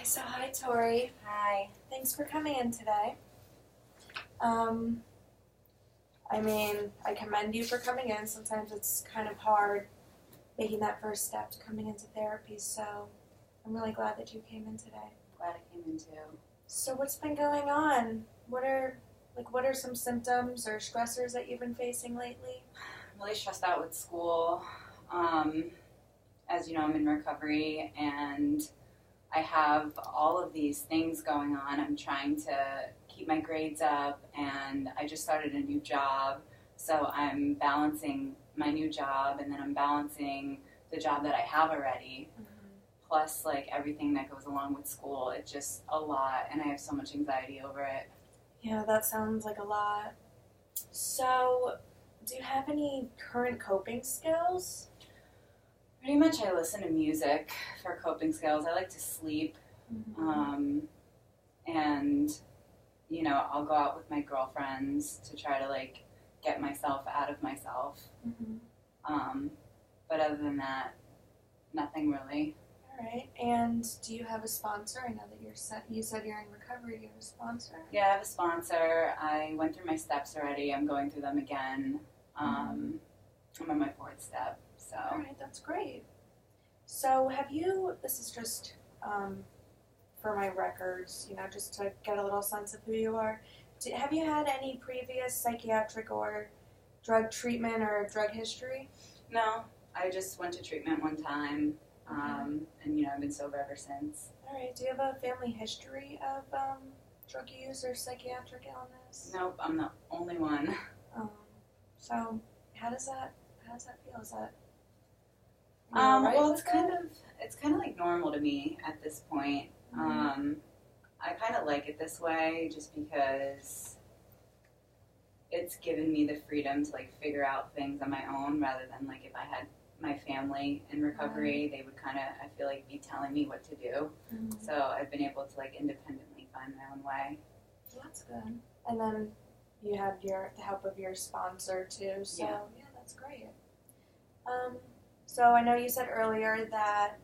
So hi Tori. Hi. Thanks for coming in today. I commend you for coming in. Sometimes it's kind of hard making that first step to coming into therapy, so I'm really glad that you came in today. Glad I came in too. So what's been going on? What are some symptoms or stressors that you've been facing lately? I'm really stressed out with school. As you know, I'm in recovery and I have all of these things going on. I'm trying to keep my grades up and I just started a new job. So I'm balancing my new job and then I'm balancing the job that I have already. Plus like everything that goes along with school. It's just a lot and I have so much anxiety over it. Yeah, that sounds like a lot. So, do you have any current coping skills? Pretty much I listen to music for coping skills. I like to sleep. And, you know, I'll go out with my girlfriends to try to, like, get myself out of myself. But other than that, nothing really. All right. And do you have a sponsor? I know that you said you're in recovery. Do you have a sponsor? Yeah, I have a sponsor. I went through my steps already. I'm going through them again. I'm on my 4th step. So. All right, that's great. So this is just for my records, you know, just to get a little sense of who you are. Have you had any previous psychiatric or drug treatment or drug history? No, I just went to treatment one time, and, you know, I've been sober ever since. All right, do you have a family history of drug use or psychiatric illness? Nope, I'm the only one. So how does that feel? Is that well, it's kind of like normal to me at this point. I kind of like it this way just because it's given me the freedom to like figure out things on my own rather than like if I had my family in recovery, they would kind of, I feel like, be telling me what to do. So I've been able to like independently find my own way. Well, that's good. And then you have the help of your sponsor too, so yeah that's great. So I know you said earlier that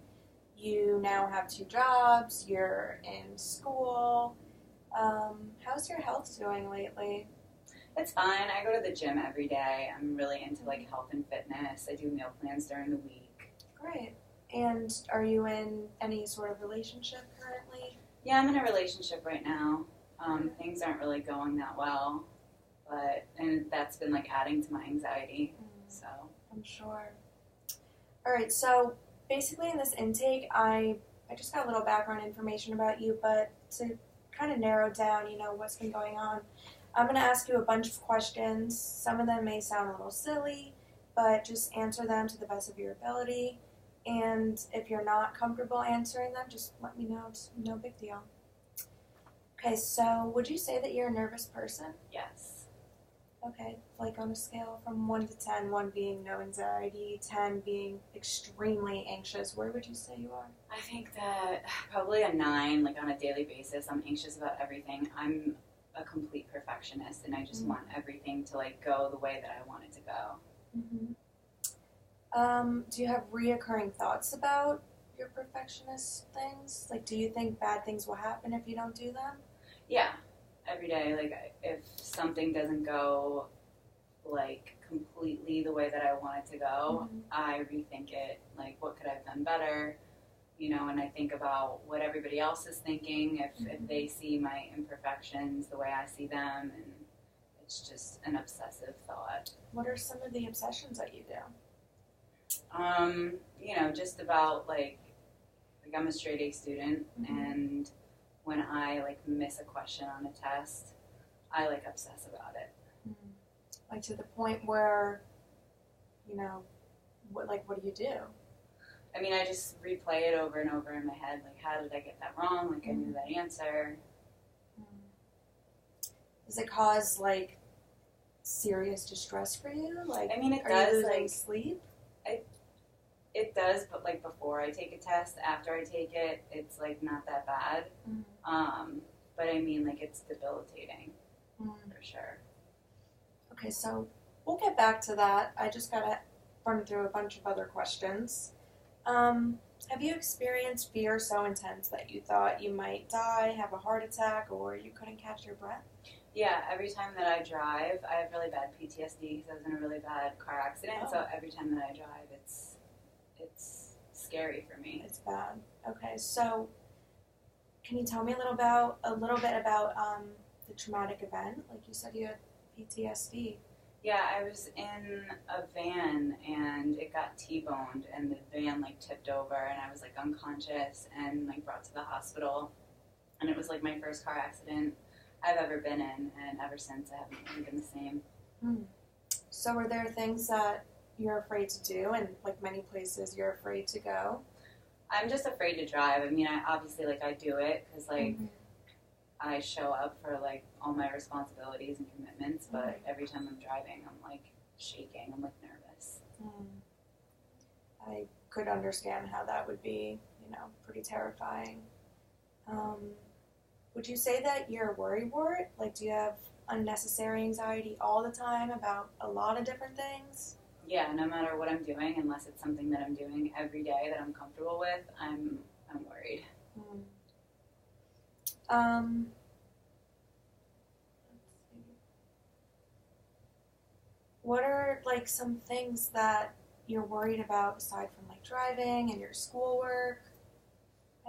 you now have 2 jobs, you're in school. How's your health doing lately? It's fine. I go to the gym every day. I'm really into like health and fitness. I do meal plans during the week. Great. And are you in any sort of relationship currently? Yeah, I'm in a relationship right now. Things aren't really going that well, and that's been like adding to my anxiety. So I'm sure. All right, so basically in this intake, I just got a little background information about you, but to kind of narrow down, you know, what's been going on, I'm going to ask you a bunch of questions. Some of them may sound a little silly, but just answer them to the best of your ability. And if you're not comfortable answering them, just let me know. It's no big deal. Okay, so would you say that you're a nervous person? yes. Okay, like on a scale from 1 to 10, 1 being no anxiety, 10 being extremely anxious, where would you say you are? I think that probably a 9, like on a daily basis. I'm anxious about everything. I'm a complete perfectionist and I just want everything to like go the way that I want it to go. Do you have reoccurring thoughts about your perfectionist things? Like, do you think bad things will happen if you don't do them? Yeah. Every day, like if something doesn't go like completely the way that I want it to go, I rethink it, like what could I have done better, you know, and I think about what everybody else is thinking, if they see my imperfections the way I see them, and it's just an obsessive thought. What are some of the obsessions that you do? You know, just about like I'm a straight A student, and when I like miss a question on a test, I like obsess about it. Like to the point where, you know, what do you do? I mean, I just replay it over and over in my head. Like, how did I get that wrong? Like, I knew that answer. Does it cause like serious distress for you? Like, I mean, it are does. you losing Like sleep? It does, but like before I take a test, after I take it, it's like not that bad. But I mean, like it's debilitating for sure. Okay, so we'll get back to that. I just gotta run through a bunch of other questions. Have you experienced fear so intense that you thought you might die, have a heart attack, or you couldn't catch your breath? Yeah, every time that I drive, I have really bad PTSD because I was in a really bad car accident. Oh. So every time that I drive, it's scary for me. It's bad. Okay, so can you tell me a little bit about the traumatic event? Like you said, you had PTSD. Yeah, I was in a van and it got T-boned and the van like tipped over and I was like unconscious and like brought to the hospital. And it was like my first car accident I've ever been in, and ever since I haven't really been the same. So were there things that you're afraid to do, and like many places you're afraid to go? I'm just afraid to drive. I mean, I obviously like I do it because like I show up for like all my responsibilities and commitments, but every time I'm driving, I'm like shaking. I'm like nervous. I could understand how that would be, pretty terrifying. Would you say that you're a worrywart? Like, do you have unnecessary anxiety all the time about a lot of different things? Yeah, no matter what I'm doing, unless it's something that I'm doing every day that I'm comfortable with, I'm worried. Let's see. What are like some things that you're worried about aside from like driving and your schoolwork?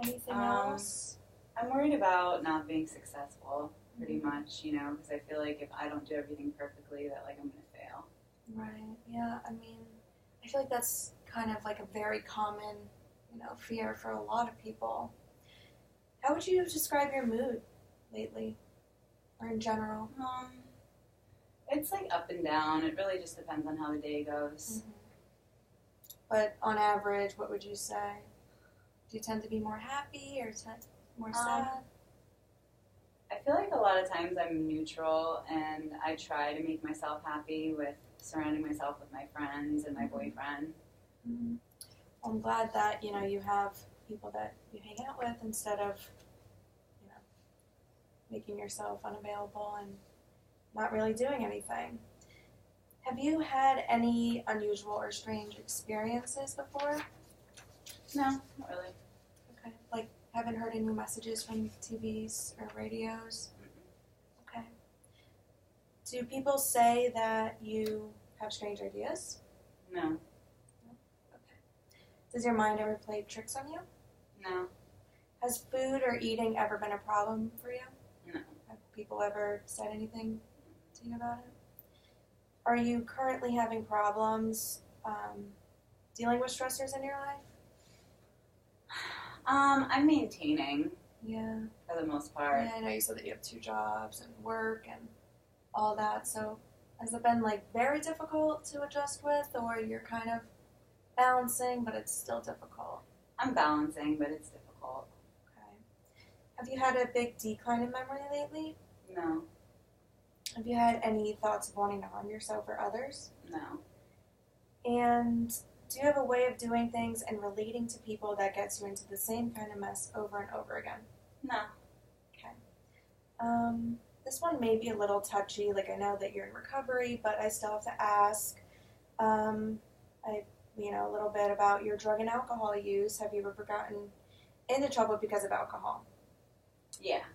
Anything else? I'm worried about not being successful, pretty much, because I feel like if I don't do everything perfectly, that like I'm gonna fail. Right. Yeah. I mean, I feel like that's kind of like a very common, fear for a lot of people. How would you describe your mood lately, or in general? It's like up and down. It really just depends on how the day goes. But on average, what would you say? Do you tend to be more happy or more sad? I feel like a lot of times I'm neutral, and I try to make myself happy with surrounding myself with my friends and my boyfriend. Well, I'm glad that you have people that you hang out with instead of making yourself unavailable and not really doing anything. Have you had any unusual or strange experiences before? No, not really. Okay. Like, haven't heard any messages from TVs or radios? Okay. Do people say that you have strange ideas? No. Okay. Does your mind ever play tricks on you? No. Has food or eating ever been a problem for you? No. Have people ever said anything to you about it? Are you currently having problems dealing with stressors in your life? I'm maintaining. Yeah. For the most part. Yeah, I know you said that you have 2 jobs and work and all that. So has it been like very difficult to adjust with, or you're kind of balancing, but it's still difficult? I'm balancing, but it's difficult. Okay. Have you had a big decline in memory lately? No. Have you had any thoughts of wanting to harm yourself or others? No. And do you have a way of doing things and relating to people that gets you into the same kind of mess over and over again? No. Okay. This one may be a little touchy. Like, I know that you're in recovery, but I still have to ask. A little bit about your drug and alcohol use. Have you ever gotten into trouble because of alcohol? Yeah.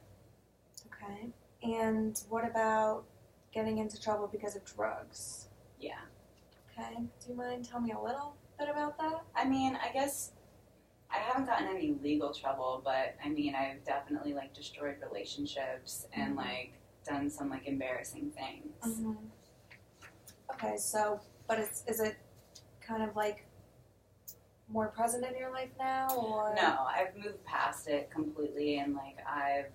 Okay. And what about getting into trouble because of drugs? Yeah. Okay. Do you mind telling me a little bit about that? I mean, I guess I haven't gotten any legal trouble, but I mean, I've definitely like destroyed relationships and like done some like embarrassing things. Okay, so, but is it kind of like more present in your life now, or? No, I've moved past it completely, and like I've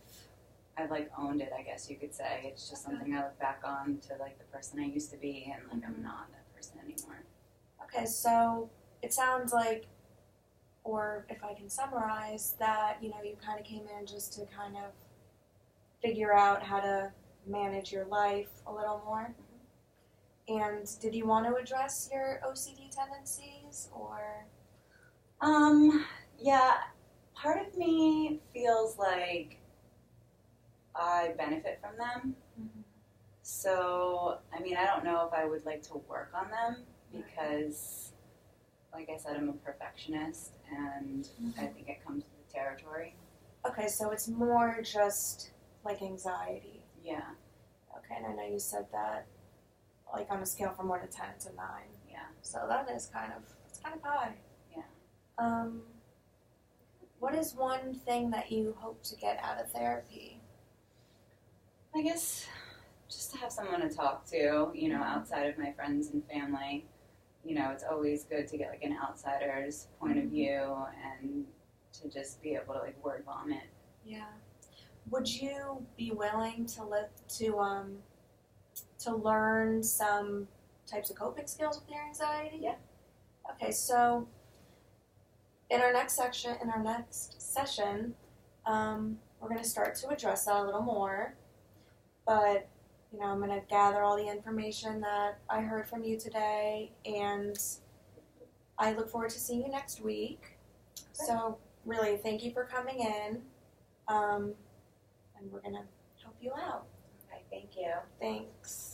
like owned it, I guess you could say. It's just something I look back on to like the person I used to be, and like I'm not that person anymore. Okay, so it sounds like, or if I can summarize, that you kind of came in just to kind of figure out how to manage your life a little more. And did you want to address your OCD tendencies, or? Yeah, part of me feels like I benefit from them. So, I mean, I don't know if I would like to work on them because like I said, I'm a perfectionist, and I think it comes with the territory. Okay, so it's more just like anxiety. Yeah. Okay, and I know you said that, like on a scale from 1 to 10, it's a 9. Yeah. So that is it's kind of high. Yeah. What is one thing that you hope to get out of therapy? I guess just to have someone to talk to, you know, outside of my friends and family. You know, it's always good to get like an outsider's point of view and to just be able to like word vomit. Yeah. Would you be willing to learn some types of coping skills with your anxiety? Yeah. Okay, so in our next session, we're going to start to address that a little more. But, you know, I'm going to gather all the information that I heard from you today, and I look forward to seeing you next week. Okay. So, really, thank you for coming in, and we're going to help you out. Okay, thank you. Thanks.